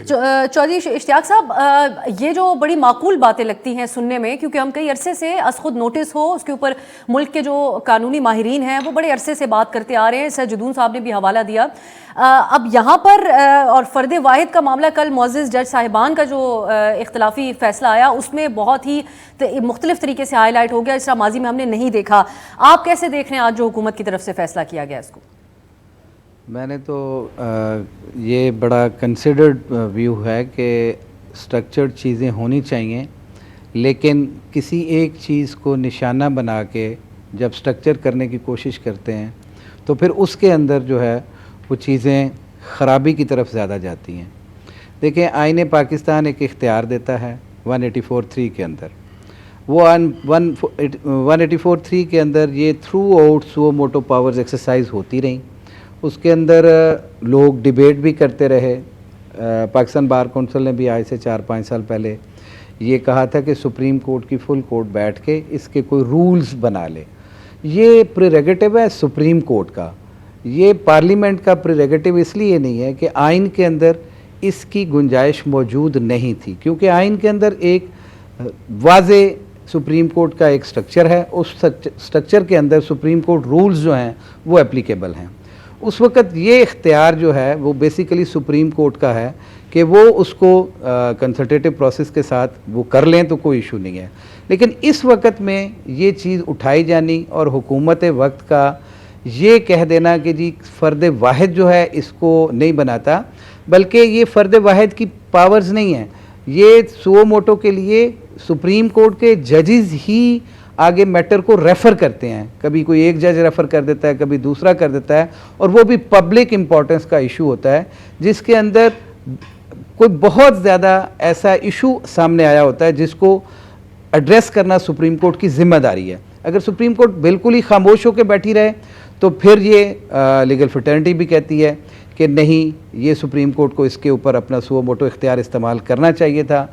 करेगा। चौधरी इश्तियाक साहब, ये जो बड़ी माकूल बातें लगती हैं सुनने में, क्योंकि हम कई अरसे से खुद नोटिस हो उसके ऊपर मुल्क के जो कानूनी माहिरीन हैं वो बड़े अरसे से बात करते आ रहे हैं। सर जदून साहब ने भी हवाला दिया। अब यहाँ पर और फ़र्द वाहिद का मामला, कल मुअज़्ज़ज़ जज साहिबान का जो इख्तलाफी फ़ैसला आया उसमें बहुत ही मुख्तलिफ तरीके से हाईलाइट हो गया, इस तरह माजी में हमने नहीं देखा। आप कैसे देख रहे हैं आज जो हुकूमत की तरफ से फ़ैसला किया गया इसको? मैंने तो ये बड़ा कंसिडर्ड व्यू है कि स्ट्रक्चर्ड चीज़ें होनी चाहिए, लेकिन किसी एक चीज़ को निशाना बना के जब स्ट्रक्चर करने की कोशिश करते हैं तो फिर उसके अंदर जो है वो चीज़ें ख़राबी की तरफ ज़्यादा जाती हैं। देखिए, आईने पाकिस्तान एक इख्तियार देता है 184(3) के अंदर। वो 184(3) के अंदर ये through out suo motu powers exercise होती रहीं। उसके अंदर लोग डिबेट भी करते रहे। पाकिस्तान बार कौंसिल ने भी आज से 4-5 साल पहले ये कहा था कि सुप्रीम कोर्ट की फुल कोर्ट बैठ के इसके कोई रूल्स बना ले। ये प्रेरोगेटिव है सुप्रीम कोर्ट का, ये पार्लियामेंट का प्रेरोगेटिव इसलिए नहीं है कि आइन के अंदर इसकी गुंजाइश मौजूद नहीं थी, क्योंकि आइन के अंदर एक वाज़े सुप्रीम कोर्ट का एक स्ट्रक्चर है। उस स्ट्रक्चर के अंदर सुप्रीम कोर्ट रूल्स जो हैं वो एप्लीकेबल हैं। उस वक़्त ये इख्तियार जो है वो बेसिकली सुप्रीम कोर्ट का है कि वो उसको कंसल्टेटिव प्रोसेस के साथ वो कर लें तो कोई इशू नहीं है। लेकिन इस वक्त में ये चीज़ उठाई जानी और हुकूमत वक्त का ये कह देना कि जी फ़र्द वाहिद जो है इसको नहीं बनाता, बल्कि ये फ़र्द वाहिद की पावर्स नहीं है, ये सुओ मोटो के लिए सुप्रीम कोर्ट के जजेस ही आगे मैटर को रेफ़र करते हैं। कभी कोई एक जज रेफ़र कर देता है, कभी दूसरा कर देता है, और वो भी पब्लिक इम्पोर्टेंस का इशू होता है जिसके अंदर कोई बहुत ज़्यादा ऐसा इशू सामने आया होता है जिसको एड्रेस करना सुप्रीम कोर्ट की ज़िम्मेदारी है। अगर सुप्रीम कोर्ट बिल्कुल ही खामोश होकर बैठी रहे तो फिर ये लीगल फ्रेटर्निटी भी कहती है कि नहीं, ये सुप्रीम कोर्ट को इसके ऊपर अपना सुओ मोटो इख्तियार इस्तेमाल करना चाहिए था।